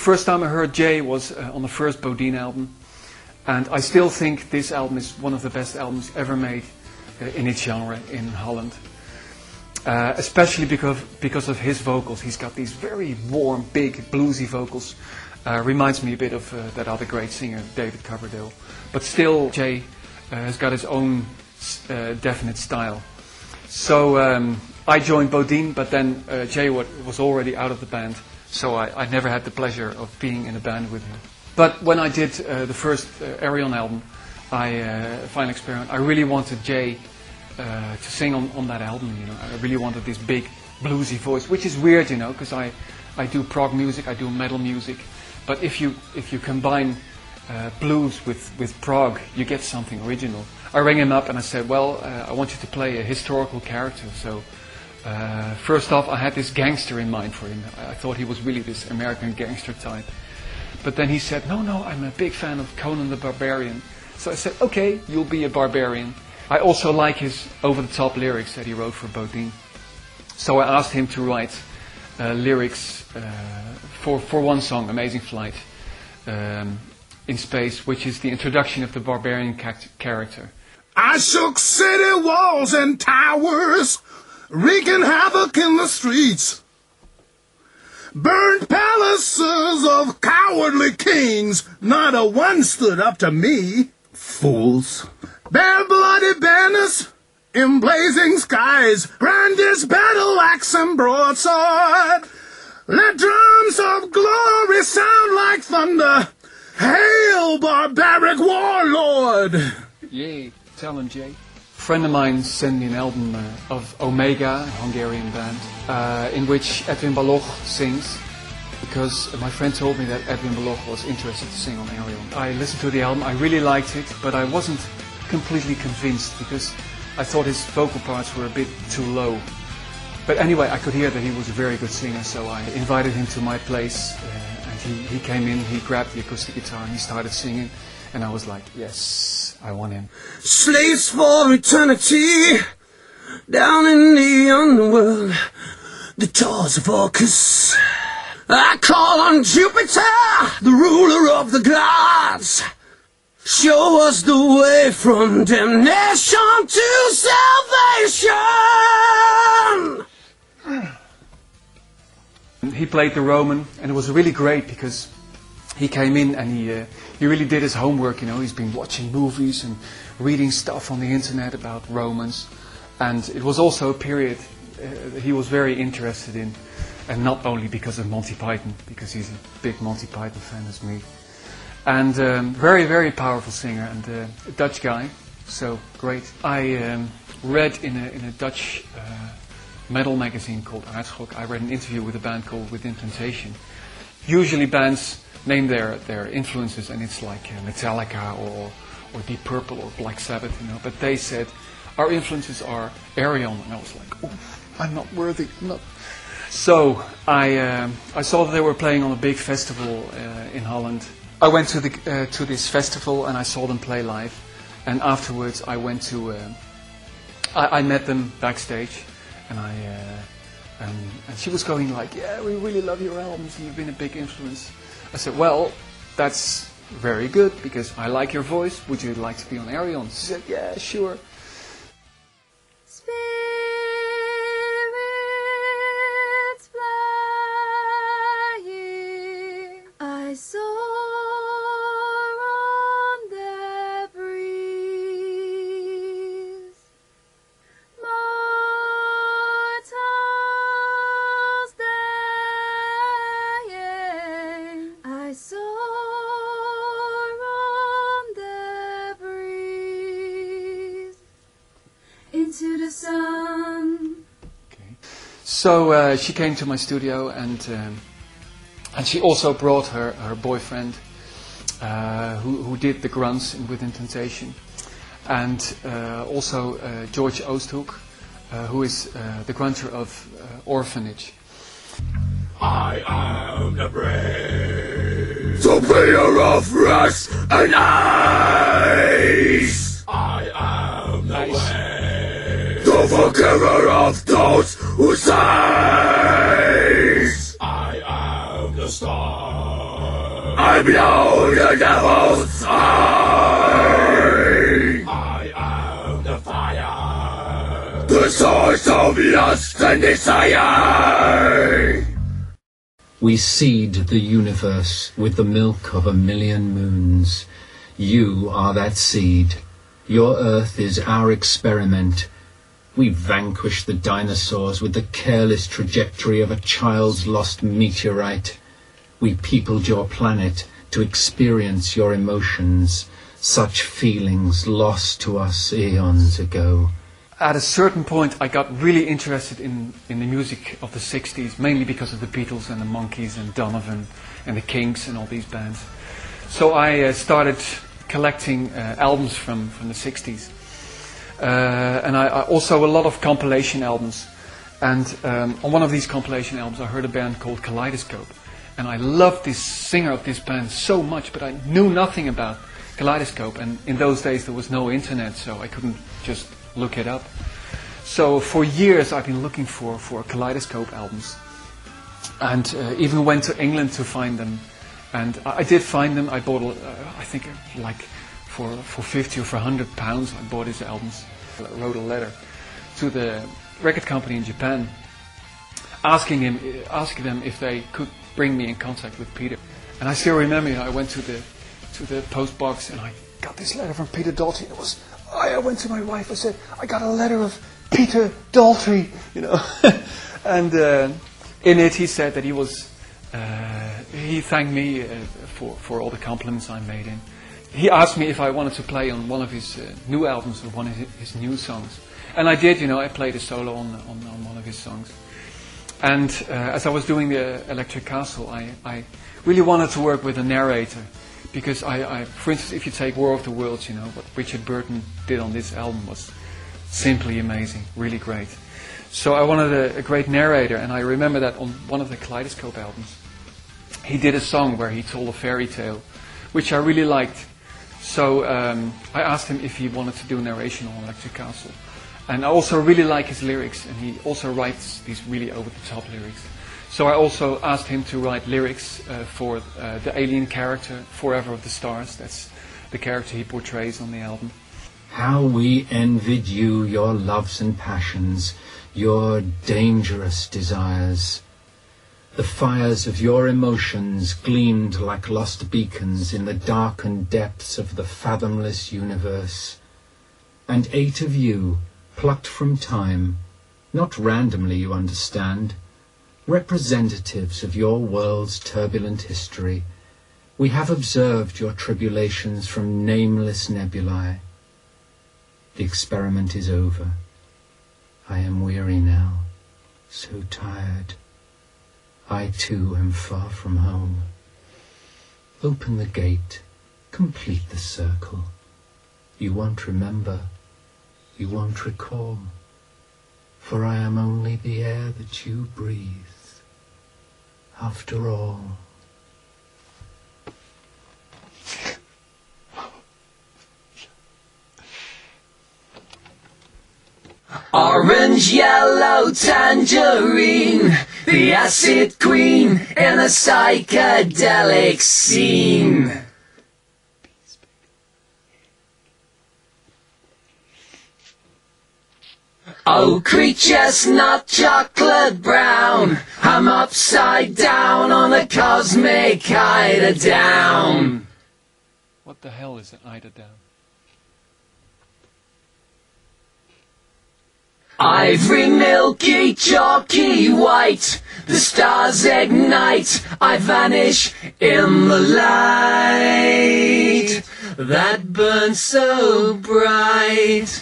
first time I heard Jay was on the first Bodine album, and I still think this album is one of the best albums ever made in its genre in Holland. Especially because of his vocals. He's got these very warm, big, bluesy vocals. Reminds me a bit of that other great singer, David Coverdale. But still, Jay has got his own definite style. So I joined Bodine, but then Jay was already out of the band. So I never had the pleasure of being in a band with him. But when I did the first Ayreon album, Final Experiment, I really wanted Jay to sing on that album. You know, I really wanted this big bluesy voice, which is weird, you know, because I do prog music, I do metal music, but if you combine blues with prog, you get something original. I rang him up and I said, well, I want you to play a historical character. So first off, I had this gangster in mind for him. I thought he was really this American gangster type. But then he said, no, I'm a big fan of Conan the Barbarian. So I said, okay, you'll be a barbarian. I also like his over-the-top lyrics that he wrote for Bodine. So I asked him to write lyrics for one song, Amazing Flight, in Space, which is the introduction of the barbarian character. I shook city walls and towers, wreaking havoc in the streets. Burned palaces of cowardly kings, not a one stood up to me. Fools. Bear bloody banners in blazing skies, brandish battle axe and broadsword. Let drums of glory sound like thunder. Hail, barbaric warlord! Yay, tell him, Jay. A friend of mine sent me an album of Omega, a Hungarian band, in which Edwin Baloch sings, because my friend told me that Edwin Baloch was interested to sing on Ayreon. I listened to the album, I really liked it, but I wasn't completely convinced because I thought his vocal parts were a bit too low. But anyway, I could hear that he was a very good singer, so I invited him to my place, and he came in, he grabbed the acoustic guitar and he started singing, and I was like, yes, I want him. Slaves for eternity, down in the underworld, the doors of Orcus. I call on Jupiter, the ruler of the gods. Show us the way from damnation to salvation. He played the Roman, and it was really great because he came in and he really did his homework. You know, he's been watching movies and reading stuff on the internet about Romans, and it was also a period that he was very interested in, and not only because of Monty Python, because he's a big Monty Python fan as me. And very, very powerful singer, and a Dutch guy, so great. I read in a Dutch metal magazine called Aardschok, I read an interview with a band called Within Temptation. Usually bands name their influences, and it's like Metallica or Deep Purple or Black Sabbath, you know. But they said, our influences are Ayreon, and I was like, oh, I'm not worthy, not. So I saw that they were playing on a big festival in Holland. I went to this festival and I saw them play live, and afterwards I went to I met them backstage, and and she was going like, yeah, we really love your albums and you've been a big influence. I said, well, that's very good because I like your voice. Would you like to be on Ayreon? She said, yeah, sure. I soar on the breeze, mortals dying. I soar on the breeze into the sun. Okay. So she came to my studio, and she also brought her boyfriend, who did the grunts in Within Temptation, and also George Oosthoek, who is the grunter of Orphanage. I am the brave, superior of rust and ice. I am the way, the forgiver of those who say. I am the star, I blow the devil's eye. I am the fire, the source of lust and desire. We seed the universe with the milk of 1,000,000 moons. You are that seed. Your earth is our experiment. We vanquished the dinosaurs with the careless trajectory of a child's lost meteorite. We peopled your planet to experience your emotions, such feelings lost to us eons ago. At a certain point, I got really interested in the music of the 60s, mainly because of the Beatles and the Monkees and Donovan and the Kinks and all these bands. So I started collecting albums from the 60s. And I also a lot of compilation albums. And on one of these compilation albums, I heard a band called Kaleidoscope. And I loved this singer of this band so much, but I knew nothing about Kaleidoscope. And in those days, there was no internet, so I couldn't just look it up. So for years, I've been looking for Kaleidoscope albums. And even went to England to find them. And I did find them. I bought, I think, like for 50 or for £100, I bought his albums. I wrote a letter to the record company in Japan, asking them if they could bring me in contact with Peter. And I still remember, I went to the post box and I got this letter from Peter Daltrey. I went to my wife. I said, I got a letter of Peter Daltrey, and in it he said that he thanked me for all the compliments I made him. He asked me if I wanted to play on one of his new albums or one of his new songs. And I did, I played a solo on one of his songs. And as I was doing the Electric Castle, I really wanted to work with a narrator. Because for instance, if you take War of the Worlds, what Richard Burton did on this album was simply amazing, really great. So I wanted a great narrator, and I remember that on one of the Kaleidoscope albums, he did a song where he told a fairy tale, which I really liked. So I asked him if he wanted to do narration on Electric Castle. And I also really like his lyrics, and he also writes these really over-the-top lyrics. So I also asked him to write lyrics for the alien character, Forever of the Stars. That's the character he portrays on the album. How we envied you, your loves and passions, your dangerous desires. The fires of your emotions gleamed like lost beacons in the darkened depths of the fathomless universe. And 8 of you, plucked from time, not randomly, you understand, representatives of your world's turbulent history, we have observed your tribulations from nameless nebulae. The experiment is over. I am weary now, so tired. I too am far from home. Open the gate, complete the circle. You won't remember, you won't recall, for I am only the air that you breathe. After all. Orange, yellow, tangerine, the acid queen in a psychedelic scene. Oh, creatures not chocolate brown, I'm upside down on a cosmic eider down. What the hell is an eider down? Ivory, milky, chalky white, the stars ignite, I vanish in the light that burns so bright.